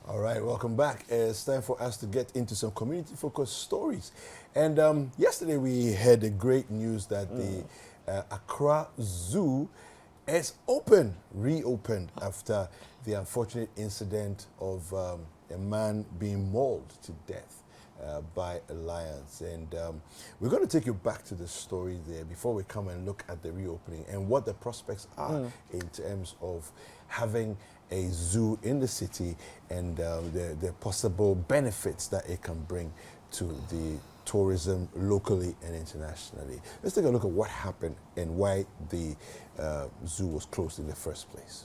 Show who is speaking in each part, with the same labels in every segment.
Speaker 1: All right, welcome back. It's time for us to get into some community-focused stories. And yesterday we heard the great news that the Accra Zoo is reopened after the unfortunate incident of a man being mauled to death by a lion. And we're going to take you back to the story there before we come and look at the reopening and what the prospects are in terms of having a zoo in the city and the possible benefits that it can bring to the tourism locally and internationally. Let's take a look at what happened and why the zoo was closed in the first place.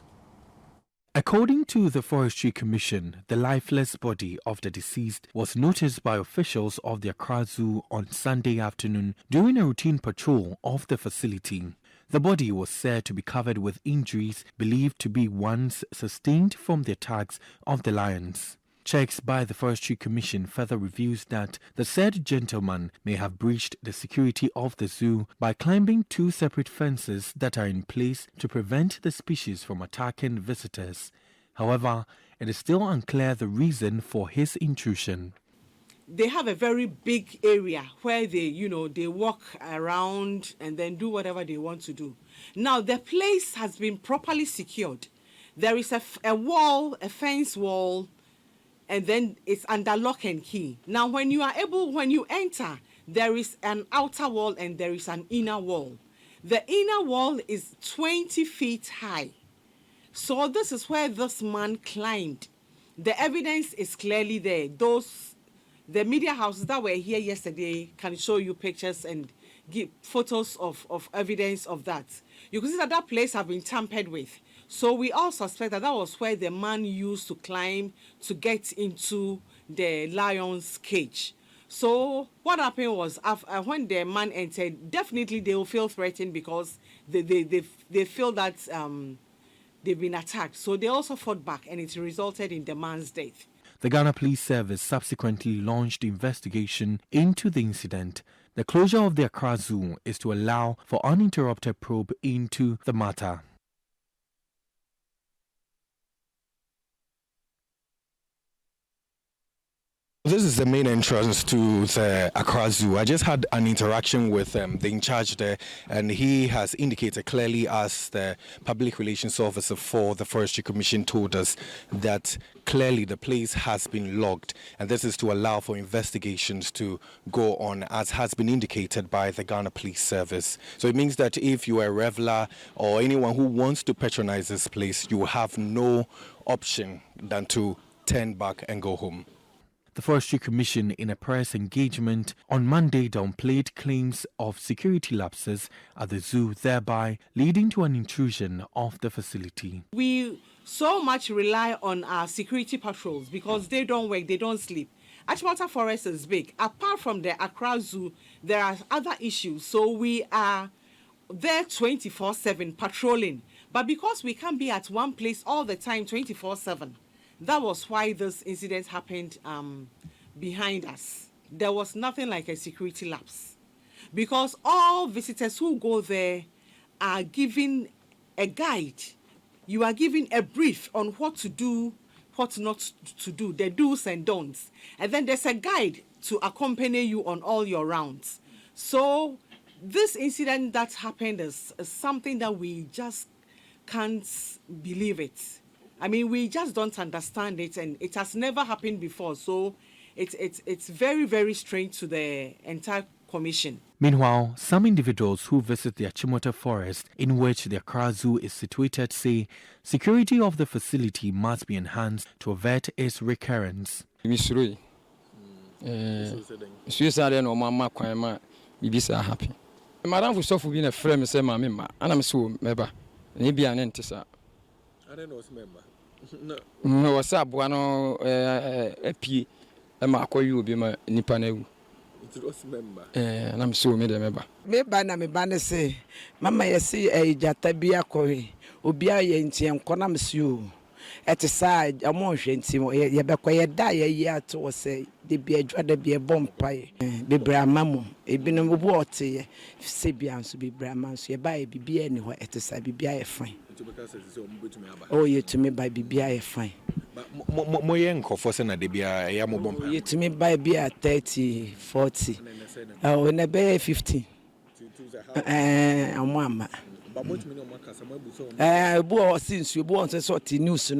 Speaker 2: According to the Forestry Commission, the lifeless body of the deceased was noticed by officials of the Accra Zoo on Sunday afternoon during a routine patrol of the facility. The body was said to be covered with injuries believed to be ones sustained from the attacks of the lions. Checks by the Forestry Commission further reveals that the said gentleman may have breached the security of the zoo by climbing two separate fences that are in place to prevent the species from attacking visitors. However, it is still unclear the reason for his intrusion.
Speaker 3: They have a very big area where they walk around and then do whatever they want to do. Now, the place has been properly secured. There is a wall, a fence wall, and then it's under lock and key. Now, when you enter, there is an outer wall and there is an inner wall. The inner wall is 20 feet high. So this is where this man climbed. The evidence is clearly there. The media houses that were here yesterday can show you pictures and give photos of evidence of that. You can see that place has been tampered with. So we all suspect that was where the man used to climb to get into the lion's cage. So what happened was when the man entered, definitely they will feel threatened because they feel that they've been attacked. So they also fought back and it resulted in the man's death.
Speaker 2: The Ghana Police Service subsequently launched investigation into the incident. The closure of the Accra Zoo is to allow for uninterrupted probe into the matter.
Speaker 4: This is the main entrance to the Accra Zoo. I just had an interaction with the in charge there, and he has indicated clearly, as the public relations officer for the Forestry Commission told us, that clearly the place has been logged, and this is to allow for investigations to go on, as has been indicated by the Ghana Police Service. So it means that if you are a reveller or anyone who wants to patronize this place, you have no option than to turn back and go home.
Speaker 2: The Forestry Commission, in a press engagement on Monday, downplayed claims of security lapses at the zoo, thereby leading to an intrusion of the facility.
Speaker 3: We so much rely on our security patrols because they don't work, they don't sleep. Achimota Forest is big. Apart from the Accra Zoo, there are other issues. So we are there 24/7 patrolling. But because we can't be at one place all the time 24/7, that was why this incident happened behind us. There was nothing like a security lapse because all visitors who go there are given a guide. You are given a brief on what to do, what not to do, the do's and don'ts. And then there's a guide to accompany you on all your rounds. So this incident that happened is something that we just can't believe it. I mean, we just don't understand it, and it has never happened before. So it's very, very strange to the entire commission.
Speaker 2: Meanwhile, some individuals who visit the Achimota Forest, in which the Accra Zoo is situated, say security of the facility must be enhanced to avert its recurrence.
Speaker 5: Madam Fusofu being a friend, say, Mamma, and I'm so member. Maybe an entisa.
Speaker 6: I don't know what's member.
Speaker 5: No, what's up? One a P. A mark you will be my Nipane.
Speaker 6: It was member.
Speaker 5: And I'm so made a member.
Speaker 7: Maybe me banner say, Mamma, I see a jatabia koi, Ubia Yenti and Conams you. at a side, a motion, ye bequire die a year to say, the be a dread be a bomb pie, be bramamo, a bin of water, Sibians to be bramans, ye buy be anywhere at a side, be a fine. Oh, you to me by be fine.
Speaker 4: Moyenko for Sena de Bia, Yamobom.
Speaker 7: You to me by be at 30, 40. Oh, in a bay 15. And one. Since you want to sort of news,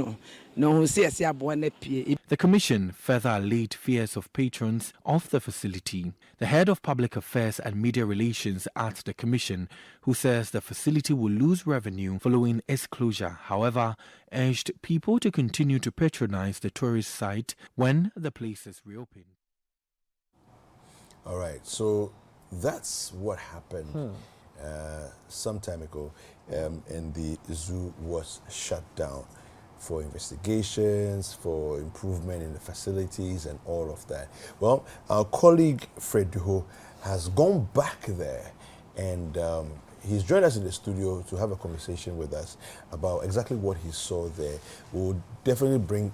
Speaker 7: no, says
Speaker 2: The commission further allayed fears of patrons of the facility. The head of public affairs and media relations at the commission, who says the facility will lose revenue following its closure, however, urged people to continue to patronize the tourist site when the place is reopened.
Speaker 1: All right, so that's what happened some time ago, and the zoo was shut down for investigations, for improvement in the facilities and all of that. Well, our colleague Fred Duho has gone back there, and he's joined us in the studio to have a conversation with us about exactly what he saw there. We'll definitely bring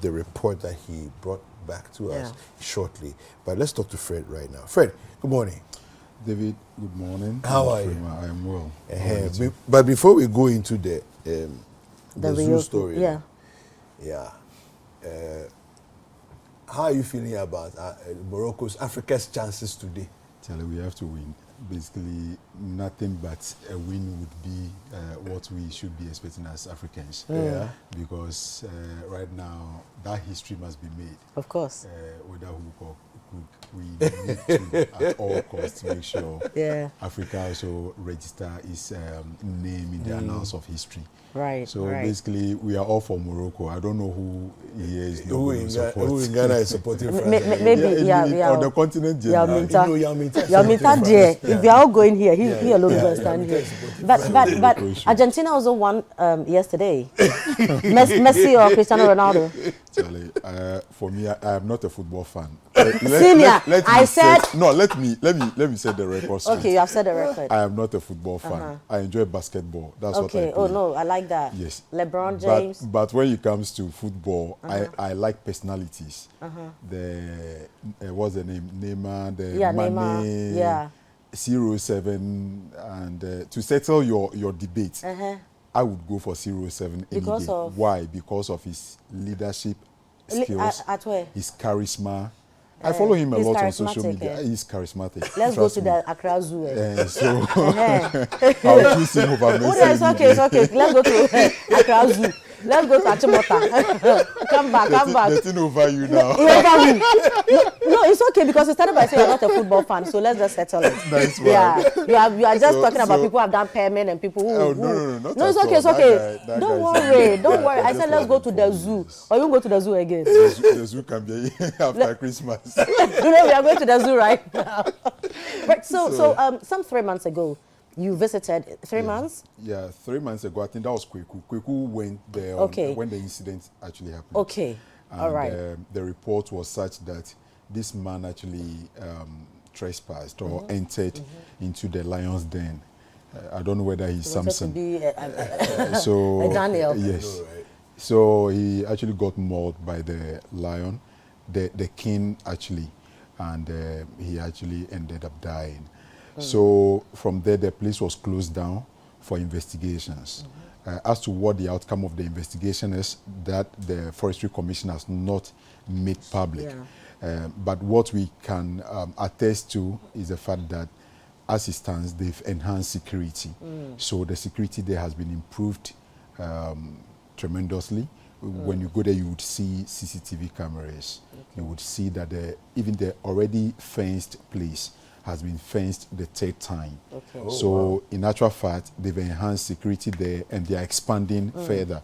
Speaker 1: the report that he brought back to us shortly. But let's talk to Fred right now. Fred, good morning.
Speaker 8: David, good morning.
Speaker 1: How are you?
Speaker 8: I am well.
Speaker 1: But before we go into the zoo story, how are you feeling about Morocco's Africa's chances today?
Speaker 8: Charlie, we have to win. Basically, nothing but a win would be what we should be expecting as Africans. Because right now, that history must be made.
Speaker 9: Of course.
Speaker 8: Whether we need to, at all costs, make sure Africa also register its name in the annals of history.
Speaker 9: Right.
Speaker 8: So basically, we are all for Morocco. I don't know who here is
Speaker 1: who in Ghana is supporting France.
Speaker 9: Maybe
Speaker 8: on the continent.
Speaker 9: If we are all going here, he alone will stand here. But Argentina also won yesterday. Messi or Cristiano Ronaldo?
Speaker 8: Charlie, for me, I am not a football fan.
Speaker 9: Senior,
Speaker 8: let me set the record straight.
Speaker 9: Okay, you have set the record.
Speaker 8: I am not a football fan. I enjoy basketball. That's what I play.
Speaker 9: Oh no, I like that.
Speaker 8: Yes.
Speaker 9: LeBron James.
Speaker 8: But when it comes to football, I like personalities. What's the name? Neymar, Mane, 07, and to settle your debate, I would go for 07 any day. Why? Because of his leadership skills, his charisma. I follow him a lot on social media. He's charismatic.
Speaker 9: Let's go to the Accra Zoo.
Speaker 8: I'll choose him over Messi.
Speaker 9: It's okay. Let's go to Accra Zoo. Let's go to Achimota. Come back.
Speaker 8: Letting over you now.
Speaker 9: No, it's okay because you started by saying you're not a football fan, so let's just settle it.
Speaker 8: Nice one.
Speaker 9: Yeah, you are just talking about people who have done payment and people who.
Speaker 8: No,
Speaker 9: it's okay. Don't worry. I said let's go to the zoo. Or you go to the zoo again?
Speaker 8: The zoo can be after Christmas.
Speaker 9: We are going to the zoo right now. Right. So some 3 months ago, you visited 3 months?
Speaker 8: Yeah, 3 months ago. I think that was Kweku. Kweku went there when the incident actually happened.
Speaker 9: Okay,
Speaker 8: and,
Speaker 9: all right.
Speaker 8: The report was such that this man actually trespassed or entered into the lion's den. I don't know whether he's Samson.
Speaker 9: To be
Speaker 8: so
Speaker 9: Daniel.
Speaker 8: Yes. So he actually got mauled by the lion, the king actually, and he actually ended up dying. So from there, the place was closed down for investigations. As to what the outcome of the investigation is, that the Forestry Commission has not made public. But what we can attest to is the fact that, as it stands, they've enhanced security. So the security there has been improved tremendously. When you go there, you would see CCTV cameras. You would see that even the already fenced place has been fenced the third time. So in actual fact, they've enhanced security there and they are expanding further.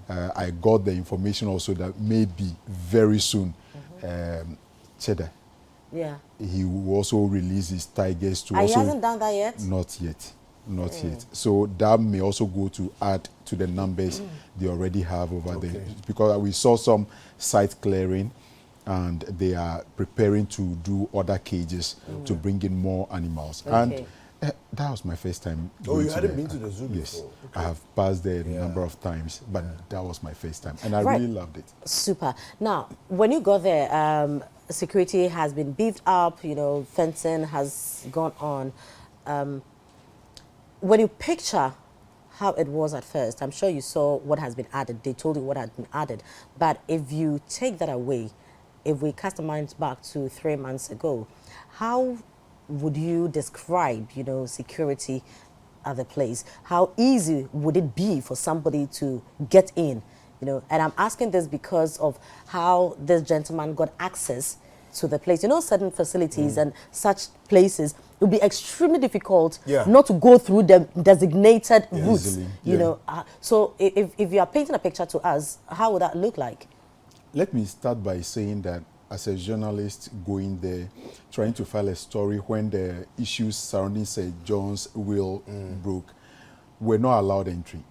Speaker 8: I got the information also that maybe very soon, Cheddar, he will also release his tigers to also...
Speaker 9: He hasn't done that yet?
Speaker 8: Not yet. So that may also go to add to the numbers they already have over there. Because we saw some site clearing, and they are preparing to do other cages to bring in more animals. And That was my first time.
Speaker 1: Oh,
Speaker 8: going
Speaker 1: you hadn't
Speaker 8: the-
Speaker 1: been to the zoo
Speaker 8: Yes,
Speaker 1: before?
Speaker 8: I have passed there a
Speaker 1: Yeah.
Speaker 8: number of times, but that was my first time, and I
Speaker 9: Right.
Speaker 8: really loved it.
Speaker 9: Super. Now, when you got there, security has been beefed up, fencing has gone on. When you picture how it was at first, I'm sure you saw what has been added. They told you what had been added. But if you take that away, if we cast our minds back to 3 months ago, how would you describe, security at the place? How easy would it be for somebody to get in? And I'm asking this because of how this gentleman got access to the place. Certain facilities and such places, it would be extremely difficult not to go through the designated routes.
Speaker 8: Easily,
Speaker 9: So if you are painting a picture to us, how would that look like?
Speaker 8: Let me start by saying that as a journalist going there, trying to file a story when the issues surrounding St. John's will broke, we're not allowed entry.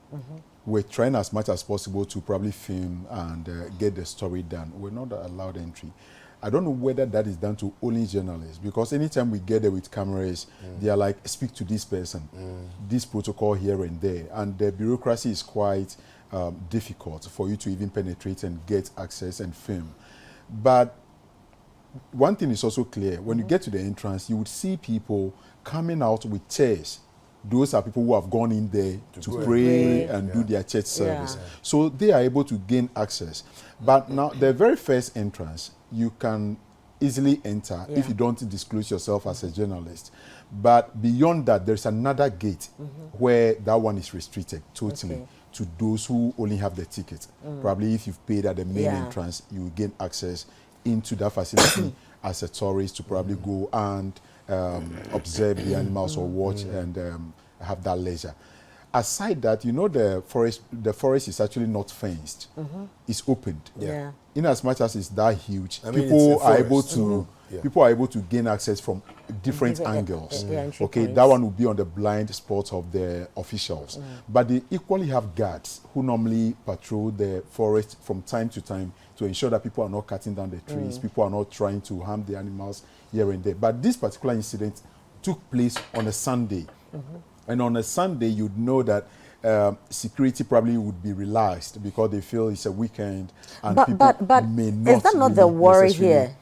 Speaker 8: We're trying as much as possible to probably film and get the story done. We're not allowed entry. I don't know whether that is done to only journalists, because anytime we get there with cameras, they are like, speak to this person, this protocol here and there. And the bureaucracy is quite difficult for you to even penetrate and get access and film. But one thing is also clear. When you get to the entrance, you would see people coming out with chairs. Those are people who have gone in there to pray and do their church service. So they are able to gain access. But now, the very first entrance, you can easily enter if you don't disclose yourself as a journalist. But beyond that, there's another gate where that one is restricted totally to those who only have the ticket. Probably if you've paid at the main entrance, you will gain access into that facility as a tourist to probably go and observe the animals or watch and have that leisure. Aside that, the forest is actually not fenced. It's opened. In as much as it's that huge, people are able to gain access from different angles. Okay, that one will be on the blind spot of the officials. But they equally have guards who normally patrol the forest from time to time to ensure that people are not cutting down the trees, people are not trying to harm the animals here and there. But this particular incident took place on a Sunday. And on a Sunday, you'd know that security probably would be relaxed because they feel it's a weekend and people may not.
Speaker 9: Is that not the worry here?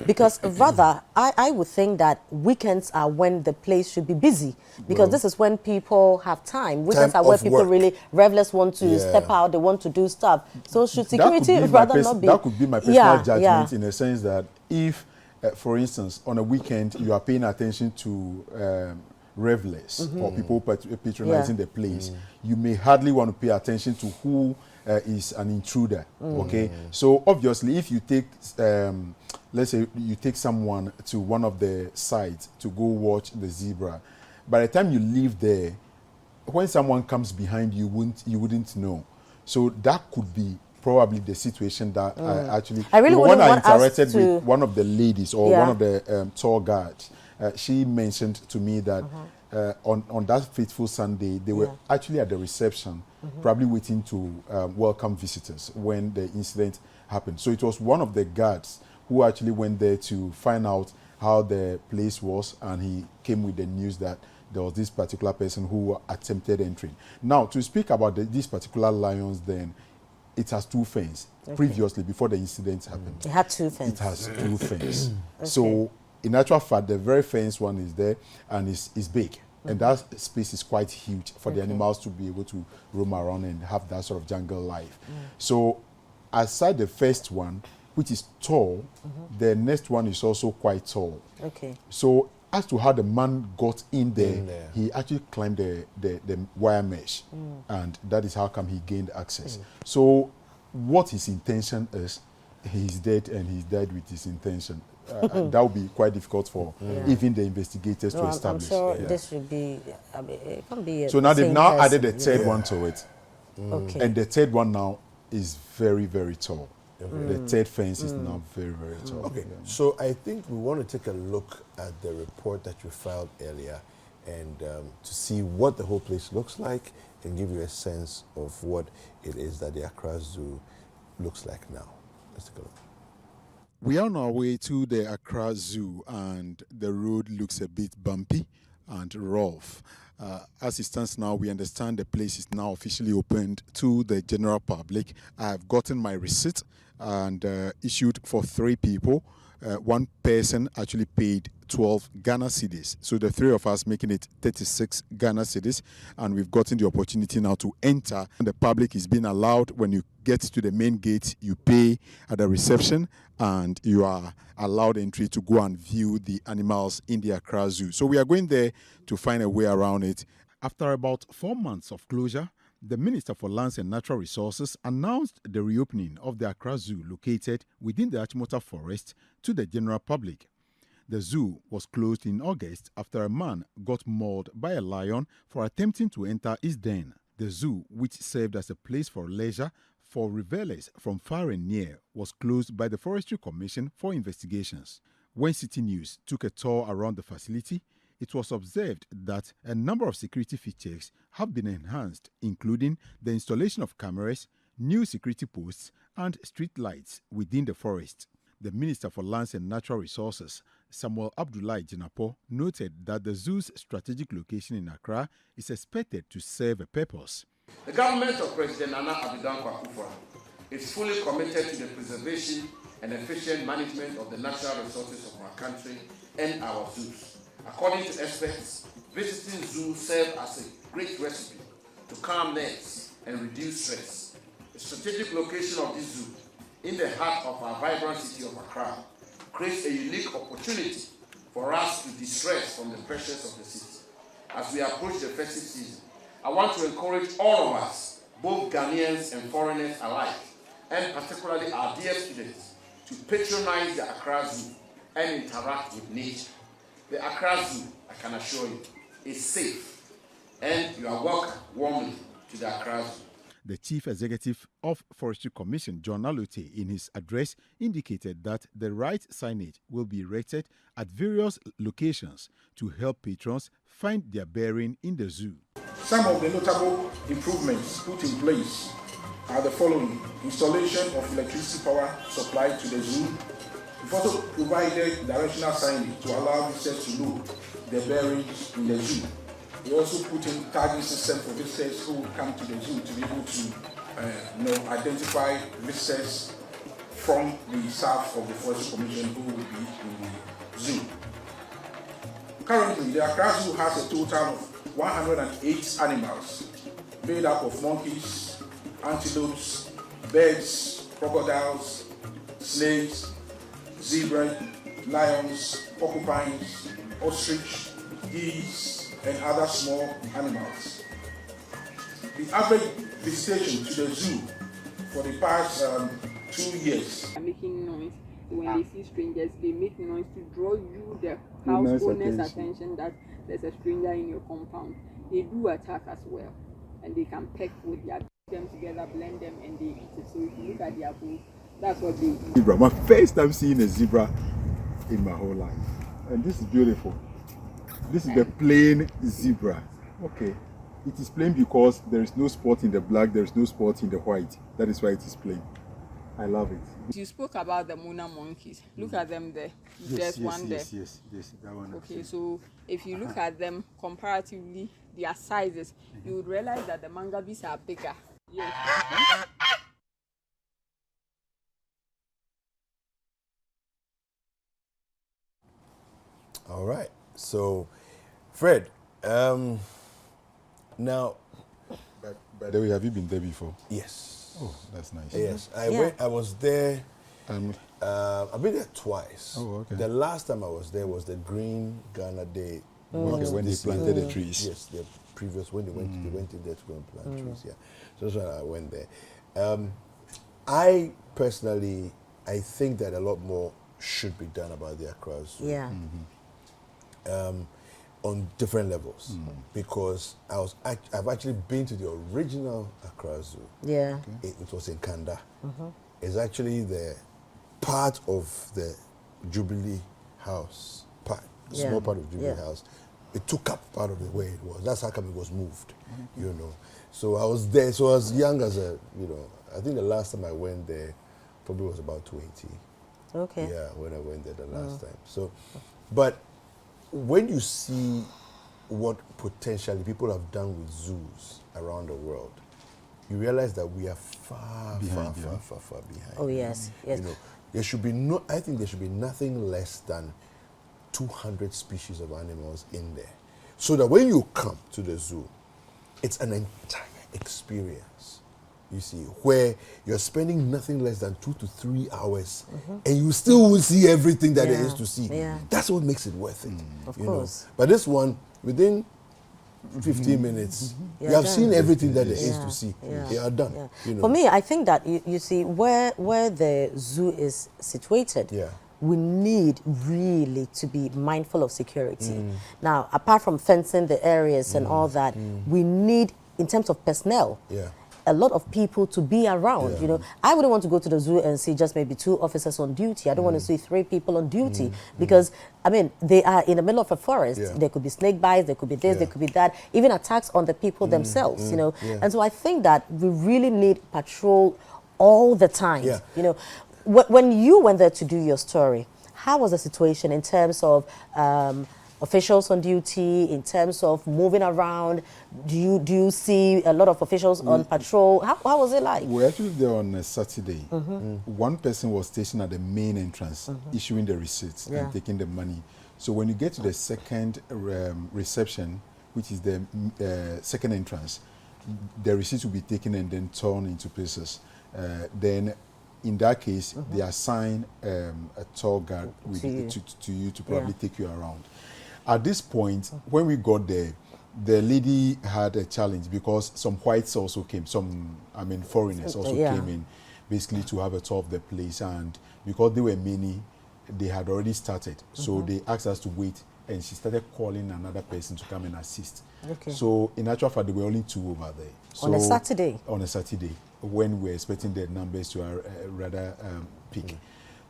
Speaker 9: Because rather, I would think that weekends are when the place should be busy, because this is when people have time. Weekends are where people really, revelers want to step out, they want to do stuff. So should security rather not be?
Speaker 8: That could be my personal judgment in the sense that if, for instance, on a weekend, you are paying attention to revelers or people patronizing the place, you may hardly want to pay attention to who is an intruder. Okay, so obviously, if you take, let's say, you take someone to one of the sites to go watch the zebra, by the time you leave there, when someone comes behind you, wouldn't know. So that could be probably the situation that
Speaker 9: I really
Speaker 8: when I
Speaker 9: want us
Speaker 8: interacted
Speaker 9: to-
Speaker 8: with one of the ladies or one of the tour guides, she mentioned to me that on that fateful Sunday, they were actually at the reception, probably waiting to welcome visitors when the incident happened. So it was one of the guards who actually went there to find out how the place was, and he came with the news that there was this particular person who attempted entering. Now, to speak about these particular lions, then, it has two fences. Previously, before the incident happened,
Speaker 9: It had two fences.
Speaker 8: it has two fences. So, in actual fact, the very fence one is there and is big. And that space is quite huge for the animals to be able to roam around and have that sort of jungle life. So, aside the first one, which is tall, the next one is also quite tall. So, as to how the man got in there, he actually climbed the wire mesh, and that is how come he gained access. So, what his intention is, he's dead, and he's dead with his intention. That would be quite difficult for even the investigators to establish.
Speaker 9: I'm sure this should be. It can't be.
Speaker 8: So now they've now added the third one to it, and the third one now is very, very tall. The third fence is now very, very tall.
Speaker 1: Okay, so I think we want to take a look at the report that you filed earlier and to see what the whole place looks like and give you a sense of what it is that the Accra Zoo looks like now. Let's take a look. We are on our way to the Accra Zoo, and the road looks a bit bumpy.
Speaker 8: and Rolf. As it stands now, we understand the place is now officially opened to the general public. I've gotten my receipt and issued for 3 people. One person actually paid 12 Ghana cedis. So the 3 of us making it 36 Ghana cedis. And we've gotten the opportunity now to enter. And the public is being allowed. When you get to the main gate, you pay at the reception and you are allowed entry to go and view the animals in the Accra Zoo. So we are going there to find a way around it. After about 4 months of closure, the Minister for Lands and Natural Resources announced the reopening of the Accra Zoo located within the Achimota Forest to the general public. The zoo was closed in August after a man got mauled by a lion for attempting to enter his den. The zoo, which served as a place for leisure for revelers from far and near, was closed by the Forestry Commission for investigations. When Citi News took a tour around the facility, it was observed that a number of security features have been enhanced, including the installation of cameras, new security posts, and street lights within the forest. The Minister for Lands and Natural Resources, Samuel Abdullahi Jinapo, noted that the zoo's strategic location in Accra is expected to serve a purpose.
Speaker 10: The government of President Nana Addo Dankwa is fully committed to the preservation and efficient management of the natural resources of our country and our zoos. According to experts, visiting zoos serve as a great recipe to calm nerves and reduce stress. The strategic location of this zoo, in the heart of our vibrant city of Accra, creates a unique opportunity for us to distress from the pressures of the city. As we approach the festive season, I want to encourage all of us, both Ghanaians and foreigners alike, and particularly our dear students, to patronize the Accra Zoo and interact with nature. The Accra Zoo, I can assure you, is safe, and you are welcome warmly to the Accra Zoo.
Speaker 8: The Chief Executive of Forestry Commission, John Alote, in his address indicated that the right signage will be erected at various locations to help patrons find their bearing in the zoo.
Speaker 11: Some of the notable improvements put in place are the following: installation of electricity power supply to the zoo. We've also provided directional signage to allow visitors to know their bearings in the zoo. We also put in tagging system for visitors who come to the zoo to be able to identify visitors from the staff of the Forestry Commission who will be in the zoo. Currently, the Accra Zoo has a total of 108 animals made up of monkeys, antelopes, birds, crocodiles, snakes, zebras, lions, porcupines, ostrich, geese, and other small animals. The average visitation to the zoo for the past 2 years.
Speaker 12: Making noise. When they see strangers, they make noise to draw you, the house owner's attention that there's a stranger in your compound. They do attack as well, and they can peck with them together, blend them, and they eat it. So if you look at their bones, that's what they eat.
Speaker 8: Zebra. My first time seeing a zebra in my whole life, and this is beautiful. This is the plain zebra. Okay, it is plain because there is no spot in the black, there is no spot in the white. That is why it is plain. I love it.
Speaker 12: You spoke about the Muna monkeys. Look at them there. There's one there.
Speaker 8: Yes, that one.
Speaker 12: Okay, so if you look at them comparatively, their sizes, you would realize that the mangabis are bigger. Yes.
Speaker 1: All right. So, Fred, now.
Speaker 8: By the way, have you been there before?
Speaker 1: Yes.
Speaker 8: Oh, that's nice.
Speaker 1: Yes, I was there. I've been there twice.
Speaker 8: Oh, okay.
Speaker 1: The last time I was there was the Green Ghana Day.
Speaker 8: Okay, when they planted the trees.
Speaker 1: Yes, the previous when they went in there to go and plant trees. Yeah, so that's when I went there. I personally, I think that a lot more should be done about the Accra Zoo.
Speaker 9: Yeah.
Speaker 1: On different levels, because I've actually been to the original Accra Zoo.
Speaker 9: Yeah.
Speaker 1: It was in Kanda. It's actually the part of the Jubilee House, small part of Jubilee House. It took up part of the way it was. That's how come it was moved, you know. So I was there. So I was young as a, I think the last time I went there probably was about 20.
Speaker 9: Okay.
Speaker 1: Yeah, when I went there the last time. So, but when you see what potentially people have done with zoos around the world, you realize that we are far behind.
Speaker 9: Oh yes, yes.
Speaker 1: You know, there should be I think there should be nothing less than 200 species of animals in there, so that when you come to the zoo, it's an entire experience. You see, where you're spending nothing less than 2 to 3 hours, and you still will see everything that there is to see.
Speaker 9: Yeah.
Speaker 1: That's what makes it worth it.
Speaker 9: Of
Speaker 1: you
Speaker 9: course.
Speaker 1: know. But this one, within 15 minutes, you have seen everything that there is to see. You are done.
Speaker 9: Yeah.
Speaker 1: You know.
Speaker 9: For me, I think that you see where the zoo is situated.
Speaker 1: Yeah.
Speaker 9: We need really to be mindful of security. Now, apart from fencing the areas and all that, we need, in terms of personnel, a lot of people to be around. You know, I wouldn't want to go to the zoo and see just maybe 2 officers on duty. I don't want to see 3 people on duty because, I mean, they are in the middle of a forest. There could be snake bites, there could be this, there could be that, even attacks on the people themselves, you know. And so I think that we really need patrol all the time. You know, when you went there to do your story, how was the situation in terms of officials on duty, in terms of moving around? Do you see a lot of officials on patrol? How was it like?
Speaker 8: We're actually there on a Saturday. One person was stationed at the main entrance, issuing the receipts and taking the money. So when you get to the second reception, which is the second entrance, the receipts will be taken and then torn into pieces. Then in that case, they assign a tour guide to you to probably take you around. At this point, when we got there, the lady had a challenge because some whites also came, foreigners also came in, basically to have a tour of the place. And because there were many, they had already started. So they asked us to wait, and she started calling another person to come and assist. So in actual fact, there were only 2 over there. So
Speaker 9: on a Saturday? On
Speaker 8: a Saturday, when we were expecting the numbers to rather peak.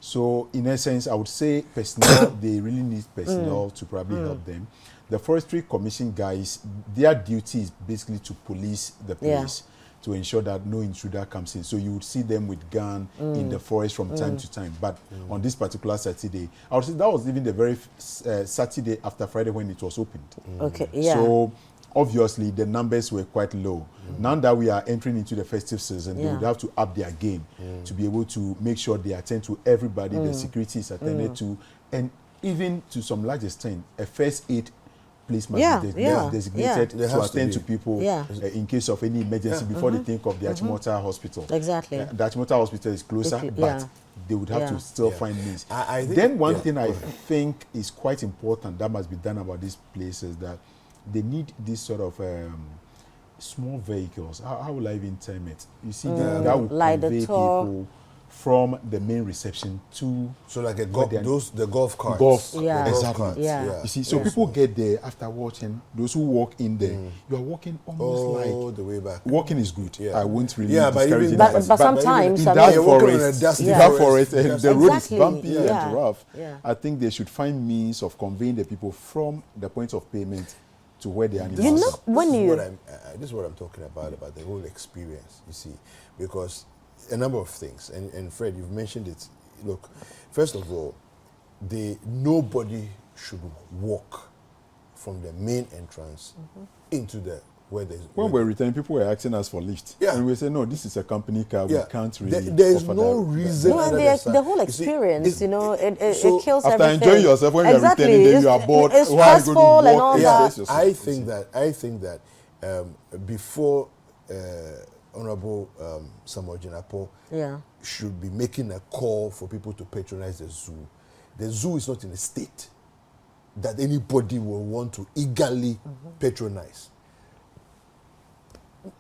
Speaker 8: So in essence, I would say personnel, they really need personnel to probably help them. The Forestry Commission guys, their duty is basically to police the place, to ensure that no intruder comes in. So you would see them with gun in the forest from time to time. But on this particular Saturday, I would say that was even the very Saturday after Friday when it was opened. So obviously the numbers were quite low. Now that we are entering into the festive season, they would have to up their game to be able to make sure they attend to everybody, the security is attended to, and even to some large extent, a first aid place must be designated to attend to people in case of any emergency before they think of the Achimota Hospital.
Speaker 9: Exactly.
Speaker 8: The Achimota Hospital is closer, but they would have to still find means. Then one thing I think is quite important that must be done about this place is that they need this sort of small vehicles. How will I even term it? You see, that will
Speaker 9: like
Speaker 8: convey people from the main reception to
Speaker 1: like the golf carts.
Speaker 8: Exactly. You see, so people get there after watching. Those who walk in there, you are walking almost like
Speaker 1: the way back.
Speaker 8: Walking is good. I won't really
Speaker 9: discourage it. But sometimes
Speaker 8: in that forest, and the road is bumpy and rough. I think they should find means of conveying the people from the point of payment to where the animals
Speaker 9: are. You know, when
Speaker 1: this is what I'm talking about the whole experience, you see, because a number of things, and Fred, you've mentioned it. Look, first of all, nobody should walk from the main entrance into the where there's.
Speaker 8: When we're returning, people were asking us for lift. And we say, no, this is a company car. We can't really.
Speaker 1: There's no reason.
Speaker 9: No, the whole experience, it kills
Speaker 8: after
Speaker 9: everything.
Speaker 8: After enjoying yourself, when you're returning, then you are bored.
Speaker 9: It's stressful and all that.
Speaker 1: I think that before Honorable Samuel Jinapo should be making a call for people to patronize the zoo. The zoo is not in a state that anybody will want to eagerly patronize.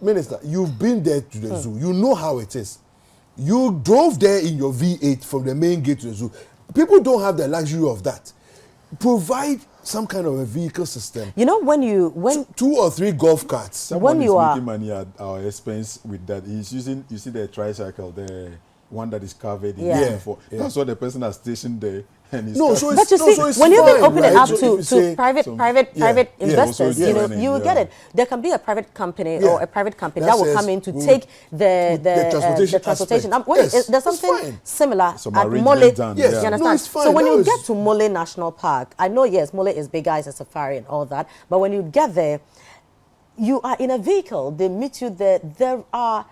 Speaker 1: Minister, you've been there to the zoo. You know how it is. You drove there in your V8 from the main gate to the zoo. People don't have the luxury of that. Provide some kind of a vehicle system.
Speaker 9: You know, when
Speaker 1: 2 or 3 golf carts.
Speaker 8: Someone is making money at our expense with that. He's using, you see the tricycle, the one that is covered in for. That's what the person has stationed there. And it's
Speaker 1: No,
Speaker 8: starting-
Speaker 1: so
Speaker 9: But
Speaker 1: it's,
Speaker 9: you see,
Speaker 1: so it's
Speaker 9: when you
Speaker 1: fine,
Speaker 9: can open it
Speaker 1: right?
Speaker 9: up
Speaker 1: So if
Speaker 9: to,
Speaker 1: you
Speaker 9: to
Speaker 1: say
Speaker 9: private
Speaker 1: some-
Speaker 9: private
Speaker 1: yeah,
Speaker 9: investors,
Speaker 8: also
Speaker 9: you know,
Speaker 8: joining,
Speaker 9: you
Speaker 8: yeah.
Speaker 9: get it. There can be a private company
Speaker 1: Yeah.
Speaker 9: or a private company
Speaker 1: That
Speaker 9: that will
Speaker 1: says
Speaker 9: come in to
Speaker 1: we will
Speaker 9: take
Speaker 1: put
Speaker 9: the
Speaker 1: transportation
Speaker 9: transportation.
Speaker 1: aspect.
Speaker 9: When
Speaker 1: Yes,
Speaker 9: there's
Speaker 1: it's
Speaker 9: something
Speaker 1: fine.
Speaker 9: similar
Speaker 8: Some
Speaker 9: at
Speaker 8: arrangement
Speaker 9: Mole.
Speaker 8: done,
Speaker 1: Yes,
Speaker 9: You
Speaker 8: yeah.
Speaker 9: understand?
Speaker 1: no, it's
Speaker 9: So
Speaker 1: fine.
Speaker 9: when
Speaker 1: That
Speaker 9: you
Speaker 1: was-
Speaker 9: get to Mole National Park, I know yes, Mole is bigger, it's a safari and all that, but when you get there, you are in a vehicle. They meet you there. There are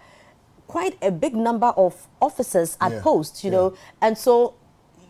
Speaker 9: quite a big number of officers at
Speaker 1: Yeah,
Speaker 9: post, you know, and so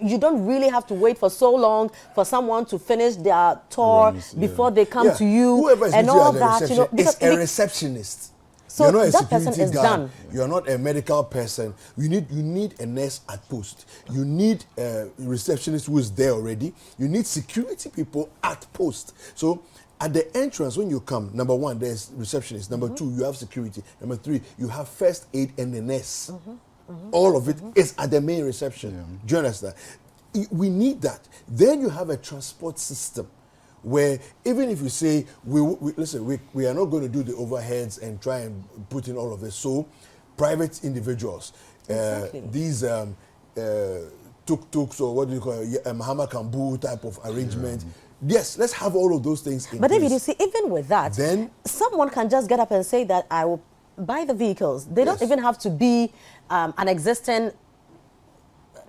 Speaker 9: you don't really have to wait for so long for someone to finish their tour
Speaker 8: Runs, yeah.
Speaker 9: before they come
Speaker 1: Yeah,
Speaker 9: to you
Speaker 1: whoever is
Speaker 9: and
Speaker 1: meeting you
Speaker 9: all
Speaker 1: at the
Speaker 9: that, you know,
Speaker 1: reception
Speaker 9: because
Speaker 1: is a receptionist.
Speaker 9: So
Speaker 1: You're not a
Speaker 9: that person
Speaker 1: security
Speaker 9: is
Speaker 1: guard.
Speaker 9: done.
Speaker 1: You're not a medical person. You need a nurse at post. You need a receptionist who is there already. You need security people at post. So at the entrance when you come, number one, there's receptionist. Number two, you have security. Number three, you have first aid and the nurse. All of it is at the main reception. Do you understand? We need that. Then you have a transport system where even if you say we are not going to do the overheads and try and put in all of this, so private individuals,
Speaker 9: Exactly.
Speaker 1: these tuk-tuks or what do you call it, Mahama Kambu type of arrangement. Yes, let's have all of those things in
Speaker 9: But
Speaker 1: place.
Speaker 9: David, you see, even with that,
Speaker 1: Then-
Speaker 9: someone can just get up and say that I will buy the vehicles. They don't
Speaker 1: Yes.
Speaker 9: even have to be an existing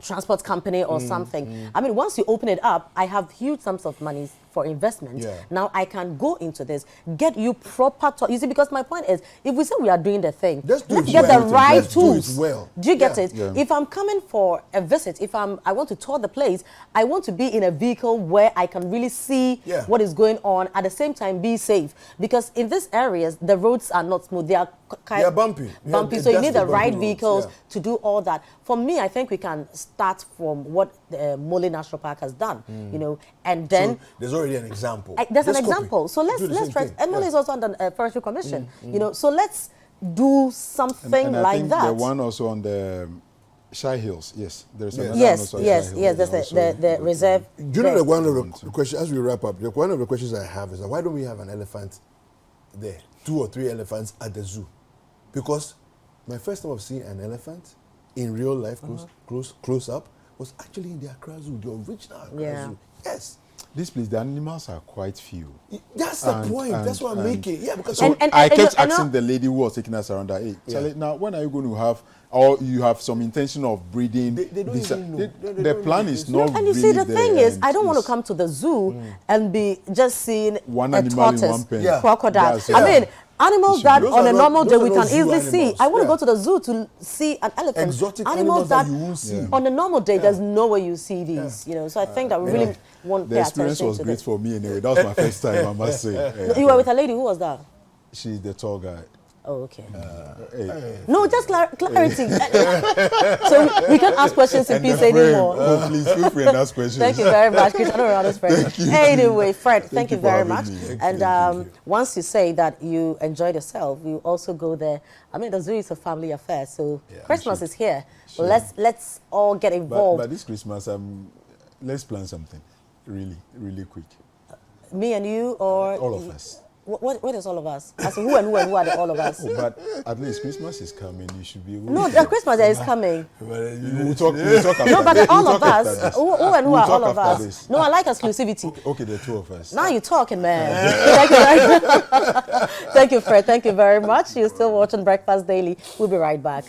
Speaker 9: transport company or something. I mean, once you open it up, I have huge sums of money for investment.
Speaker 1: Yeah.
Speaker 9: Now I can go into this, get you proper. You see, because my point is, if we say we are doing the thing,
Speaker 1: Let's do it
Speaker 9: get
Speaker 1: well.
Speaker 9: the right
Speaker 1: Let's do it
Speaker 9: tools.
Speaker 1: well.
Speaker 9: Do you get
Speaker 1: Yeah.
Speaker 9: it?
Speaker 8: Yeah.
Speaker 9: If I'm coming for a visit, if I want to tour the place, I want to be in a vehicle where I can really see
Speaker 1: Yeah.
Speaker 9: what is going on, at the same time be safe. Because in these areas, the roads are not smooth. They are
Speaker 1: They are bumpy.
Speaker 9: bumpy.
Speaker 1: Yeah,
Speaker 9: So you
Speaker 1: that's
Speaker 9: need
Speaker 1: the
Speaker 9: the right
Speaker 1: bumpy roads,
Speaker 9: vehicles
Speaker 1: yeah.
Speaker 9: to do all that. For me, I think we can start from what the Mole National Park has done, you know, and then
Speaker 1: So there's already an example.
Speaker 9: there's an
Speaker 1: Just copy.
Speaker 9: example. So let's
Speaker 1: Do the same
Speaker 9: try.
Speaker 1: thing.
Speaker 9: Emily
Speaker 1: Yeah.
Speaker 9: is also under Forestry Commission, you know. So let's do something
Speaker 8: and I
Speaker 9: like
Speaker 8: think
Speaker 9: that.
Speaker 8: the one also on the Shy Hills, yes. There's
Speaker 1: Yes.
Speaker 8: another
Speaker 9: Yes,
Speaker 8: one also at
Speaker 9: yes,
Speaker 8: Shy Hills.
Speaker 9: yes. There's
Speaker 8: Also
Speaker 9: the reserve.
Speaker 1: Do you know
Speaker 9: there.
Speaker 1: that one of the questions, as we wrap up, one of the questions I have is that why don't we have an elephant there? 2 or 3 elephants at the zoo? Because my first time of seeing an elephant in real life, close up, was actually in the Accra Zoo, the original Accra
Speaker 9: Yeah.
Speaker 1: Zoo. Yes.
Speaker 8: This place, the animals are quite few.
Speaker 1: That's the
Speaker 8: And-
Speaker 1: point. That's what I'm
Speaker 8: and-
Speaker 1: making. Yeah, because
Speaker 8: So
Speaker 9: And-
Speaker 8: I
Speaker 9: and-
Speaker 8: kept
Speaker 9: and-
Speaker 8: asking the lady who was taking us around that, hey,
Speaker 1: Yeah.
Speaker 8: Charlie, now when are you going to have, or you have some intention of breeding?
Speaker 1: They don't
Speaker 8: this-
Speaker 1: even know. They
Speaker 8: the
Speaker 1: don't
Speaker 8: plan
Speaker 1: know.
Speaker 8: is
Speaker 1: No,
Speaker 8: not
Speaker 9: And you
Speaker 8: really
Speaker 9: see, the
Speaker 8: there,
Speaker 9: thing is,
Speaker 8: and
Speaker 9: I don't want to
Speaker 8: it's
Speaker 9: come to the zoo and be just seeing
Speaker 8: one
Speaker 9: a
Speaker 8: animal in
Speaker 9: tortoise,
Speaker 8: one pen.
Speaker 1: Yeah.
Speaker 9: crocodile.
Speaker 8: That's
Speaker 9: I
Speaker 8: it.
Speaker 9: mean, animals
Speaker 8: Those
Speaker 9: that
Speaker 1: are
Speaker 9: on a
Speaker 1: not-
Speaker 9: normal
Speaker 1: those
Speaker 9: day
Speaker 1: are
Speaker 9: we
Speaker 1: not
Speaker 9: can
Speaker 1: zoo
Speaker 9: easily see.
Speaker 1: animals.
Speaker 9: I want to
Speaker 1: Yeah.
Speaker 9: go to the zoo to see an elephant.
Speaker 1: Exotic animals that you won't see.
Speaker 9: On a normal day, there's no way you see these. You know, so I think that we really won't
Speaker 8: The
Speaker 9: pay
Speaker 8: experience
Speaker 9: attention
Speaker 8: was
Speaker 9: to
Speaker 8: great
Speaker 9: this.
Speaker 8: for me anyway. That was my first time, I must say.
Speaker 9: You were with a lady. Who was that?
Speaker 8: She's the tour guide.
Speaker 9: Oh, okay.
Speaker 8: Hey.
Speaker 9: No, just clarity. So we can't ask questions in
Speaker 8: And the
Speaker 9: peace
Speaker 8: frame.
Speaker 9: anymore.
Speaker 8: Oh, please feel free and ask questions.
Speaker 9: Thank you very much, Cristiano Ronaldo's friend. Anyway, Fred, thank you
Speaker 8: you for
Speaker 9: very
Speaker 8: having
Speaker 9: much.
Speaker 8: me.
Speaker 9: And once you say that you enjoyed yourself, you also go there. I mean, the zoo is a family affair, so Christmas is here.
Speaker 8: Sure.
Speaker 9: Let's all get involved.
Speaker 8: But this Christmas, let's plan something really quick.
Speaker 9: Me and you, or
Speaker 8: All of us.
Speaker 9: What is all of us? As in who and who are the all of us?
Speaker 8: Oh, but at least Christmas is coming. You should be able
Speaker 9: No,
Speaker 8: to.
Speaker 9: the Christmas day is coming.
Speaker 8: We'll talk after
Speaker 9: No, but
Speaker 8: this.
Speaker 9: the all
Speaker 8: We'll
Speaker 9: of
Speaker 8: talk after
Speaker 9: us.
Speaker 8: this.
Speaker 9: Who and who
Speaker 8: We'll
Speaker 9: are
Speaker 8: talk
Speaker 9: all of
Speaker 8: after
Speaker 9: us?
Speaker 8: this.
Speaker 9: No, I like exclusivity.
Speaker 8: Okay, the two of us.
Speaker 9: Now you're talking, man. Thank you very much. Thank you, Fred. Thank you very much. You're still watching Breakfast Daily. We'll be right back.